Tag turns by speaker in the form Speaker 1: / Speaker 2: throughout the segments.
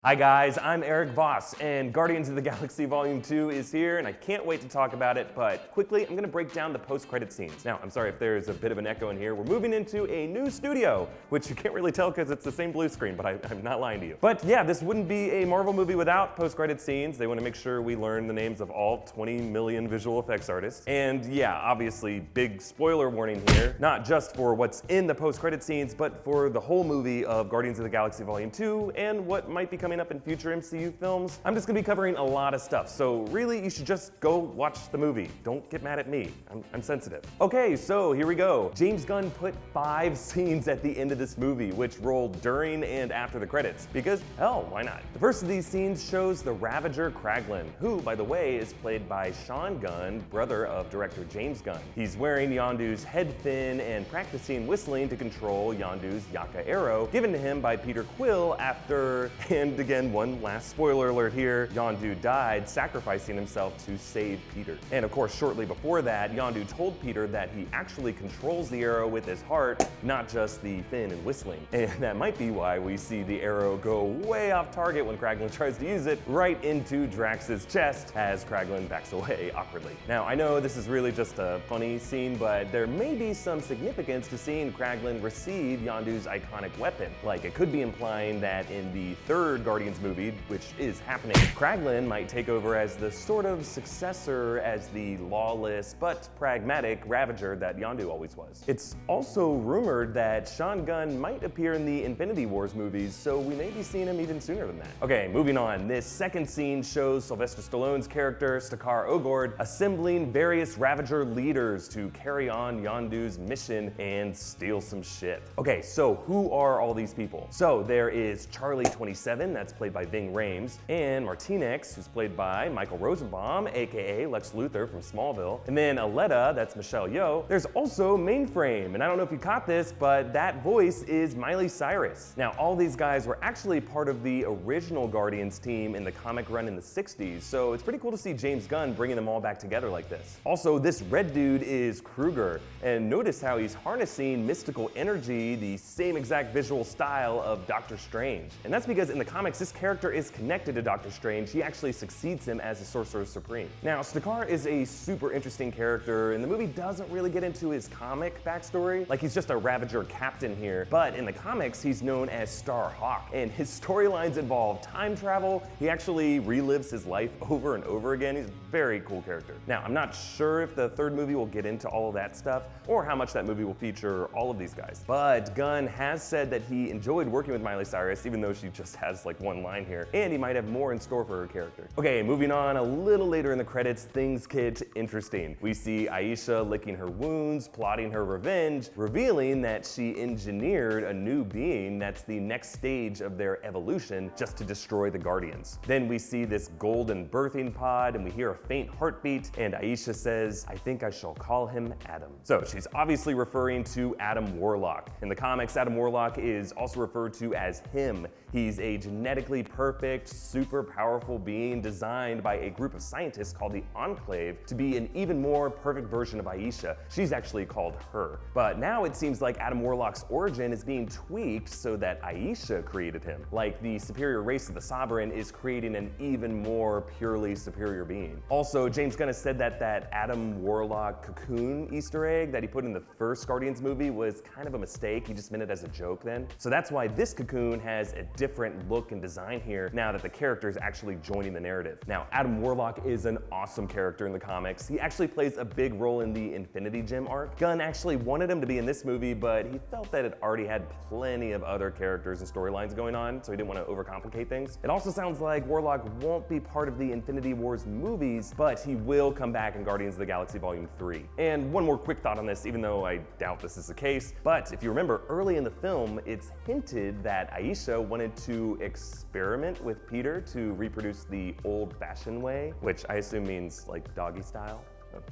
Speaker 1: Hi guys, I'm Erik Voss, and Guardians of the Galaxy Volume 2 is here, and I can't wait to talk about it, but quickly, I'm gonna break down the post-credit scenes. Now, I'm sorry if there's a bit of an echo in here. We're moving into a new studio, which you can't really tell because it's the same blue screen, but I'm not lying to you. But yeah, this wouldn't be a Marvel movie without post-credit scenes. They want to make sure we learn the names of all 20 million visual effects artists. And yeah, obviously, big spoiler warning here, not just for what's in the post-credit scenes, but for the whole movie of Guardians of the Galaxy Volume 2 and what might be coming up in future MCU films. I'm just gonna be covering a lot of stuff, so really you should just go watch the movie. Don't get mad at me, I'm sensitive. Okay, so here we go. James Gunn put 5 scenes at the end of this movie, which rolled during and after the credits, because hell, why not? The first of these scenes shows the Ravager Kraglin, who, by the way, is played by Sean Gunn, brother of director James Gunn. He's wearing Yondu's head fin and practicing whistling to control Yondu's yaka arrow, given to him by Peter Quill after, and again, one last spoiler alert here, Yondu died, sacrificing himself to save Peter. And of course, shortly before that, Yondu told Peter that he actually controls the arrow with his heart, not just the fin and whistling. And that might be why we see the arrow go way off target when Kraglin tries to use it, right into Drax's chest as Kraglin backs away awkwardly. Now, I know this is really just a funny scene, but there may be some significance to seeing Kraglin receive Yondu's iconic weapon. Like, it could be implying that in the third Guardians movie, which is happening, Kraglin might take over as the sort of successor as the lawless but pragmatic Ravager that Yondu always was. It's also rumored that Sean Gunn might appear in the Infinity Wars movies, so we may be seeing him even sooner than that. Okay, moving on. This second scene shows Sylvester Stallone's character, Skarat Ogord, assembling various Ravager leaders to carry on Yondu's mission and steal some shit. Okay, so who are all these people? So there is Charlie 27, that's played by Ving Rhames, and Martinez, who's played by Michael Rosenbaum, aka Lex Luthor from Smallville, and then Aletta, that's Michelle Yeoh. There's also Mainframe, and I don't know if you caught this, but that voice is Miley Cyrus. Now, all these guys were actually part of the original Guardians team in the comic run in the 60s, so it's pretty cool to see James Gunn bringing them all back together like this. Also, this red dude is Kruger, and notice how he's harnessing mystical energy, the same exact visual style of Doctor Strange. And that's because in the comics, this character is connected to Doctor Strange. He actually succeeds him as the Sorcerer Supreme. Now, Skarat is a super interesting character, and the movie doesn't really get into his comic backstory. Like, he's just a Ravager captain here, but in the comics, he's known as Starhawk, and his storylines involve time travel. He actually relives his life over and over again. He's a very cool character. Now, I'm not sure if the third movie will get into all of that stuff, or how much that movie will feature all of these guys, but Gunn has said that he enjoyed working with Miley Cyrus, even though she just has like one line here, and he might have more in store for her character. Okay, moving on, a little later in the credits, things get interesting. We see Aisha licking her wounds, plotting her revenge, revealing that she engineered a new being that's the next stage of their evolution just to destroy the Guardians. Then we see this golden birthing pod, and we hear a faint heartbeat, and Aisha says, "I think I shall call him Adam." So she's obviously referring to Adam Warlock. In the comics, Adam Warlock is also referred to as him. He's a genetically perfect, super powerful being designed by a group of scientists called the Enclave to be an even more perfect version of Aisha. She's actually called her. But now it seems like Adam Warlock's origin is being tweaked so that Aisha created him. Like the superior race of the Sovereign is creating an even more purely superior being. Also, James Gunn has said that Adam Warlock cocoon Easter egg that he put in the first Guardians movie was kind of a mistake. He just meant it as a joke then. So that's why this cocoon has a different look and design here now that the character is actually joining the narrative. Now, Adam Warlock is an awesome character in the comics. He actually plays a big role in the Infinity Gem arc. Gunn actually wanted him to be in this movie, but he felt that it already had plenty of other characters and storylines going on, so he didn't want to overcomplicate things. It also sounds like Warlock won't be part of the Infinity Wars movies, but he will come back in Guardians of the Galaxy Volume 3. And one more quick thought on this, even though I doubt this is the case, but if you remember early in the film, it's hinted that Aisha wanted to experiment with Peter to reproduce the old-fashioned way, which I assume means like doggy style.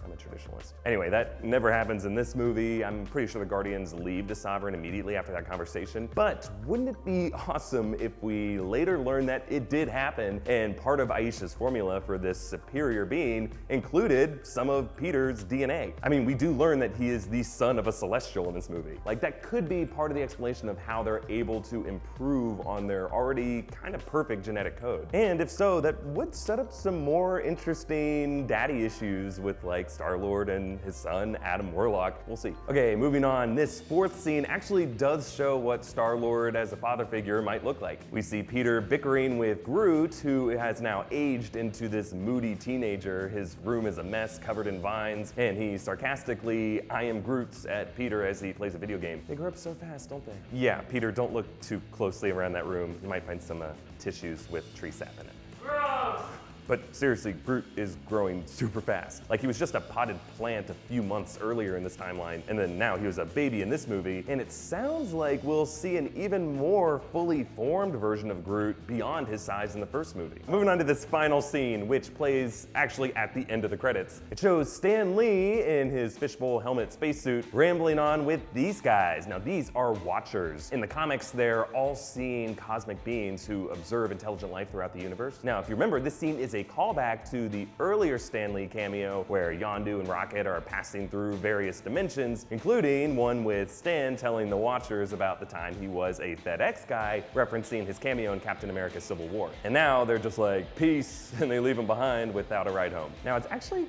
Speaker 1: I'm a traditionalist. Anyway, that never happens in this movie. I'm pretty sure the Guardians leave the Sovereign immediately after that conversation. But wouldn't it be awesome if we later learn that it did happen, and part of Aisha's formula for this superior being included some of Peter's DNA? I mean, we do learn that he is the son of a Celestial in this movie. Like, that could be part of the explanation of how they're able to improve on their already kind of perfect genetic code. And if so, that would set up some more interesting daddy issues with like Star-Lord and his son, Adam Warlock. We'll see. Okay, moving on. This fourth scene actually does show what Star-Lord as a father figure might look like. We see Peter bickering with Groot, who has now aged into this moody teenager. His room is a mess, covered in vines, and he sarcastically "I am Groot's" at Peter as he plays a video game. They grow up so fast, don't they? Yeah, Peter, don't look too closely around that room. You might find some tissues with tree sap in it. Gross! But seriously, Groot is growing super fast. Like, he was just a potted plant a few months earlier in this timeline, and then now he was a baby in this movie, and it sounds like we'll see an even more fully formed version of Groot beyond his size in the first movie. Moving on to this final scene, which plays actually at the end of the credits. It shows Stan Lee in his fishbowl helmet spacesuit rambling on with these guys. Now, these are Watchers. In the comics, they're all-seeing cosmic beings who observe intelligent life throughout the universe. Now, if you remember, this scene is a callback to the earlier Stan Lee cameo where Yondu and Rocket are passing through various dimensions, including one with Stan telling the Watchers about the time he was a FedEx guy, referencing his cameo in Captain America: Civil War. And now they're just like, peace, and they leave him behind without a ride home. Now, it's actually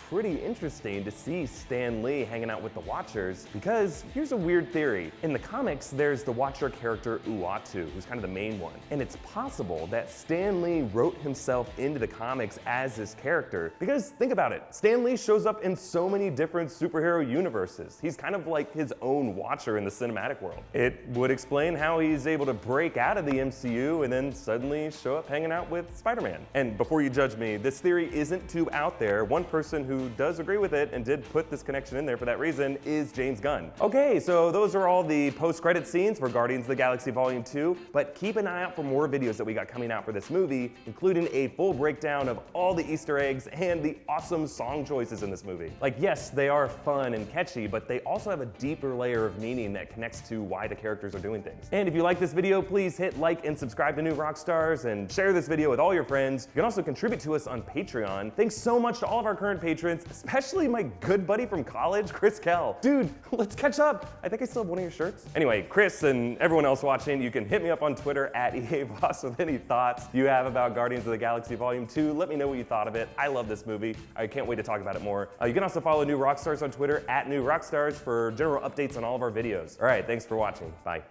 Speaker 1: pretty interesting to see Stan Lee hanging out with the Watchers, because here's a weird theory. In the comics, there's the Watcher character Uatu, who's kind of the main one. And it's possible that Stan Lee wrote himself into the comics as this character, because think about it, Stan Lee shows up in so many different superhero universes. He's kind of like his own Watcher in the cinematic world. It would explain how he's able to break out of the MCU and then suddenly show up hanging out with Spider-Man. And before you judge me, this theory isn't too out there. One person who does agree with it and did put this connection in there for that reason is James Gunn. Okay, so those are all the post-credit scenes for Guardians of the Galaxy Volume 2, but keep an eye out for more videos that we got coming out for this movie, including a full breakdown of all the Easter eggs and the awesome song choices in this movie. Like, yes, they are fun and catchy, but they also have a deeper layer of meaning that connects to why the characters are doing things. And if you like this video, please hit like and subscribe to New Rockstars and share this video with all your friends. You can also contribute to us on Patreon. Thanks so much to all of our current patrons, especially my good buddy from college, Chris Kell. Dude, let's catch up. I think I still have one of your shirts. Anyway, Chris and everyone else watching, you can hit me up on Twitter at Erik Voss with any thoughts you have about Guardians of the Galaxy Volume 2. Let me know what you thought of it. I love this movie. I can't wait to talk about it more. You can also follow New Rockstars on Twitter at New Rockstars for general updates on all of our videos. All right, thanks for watching. Bye.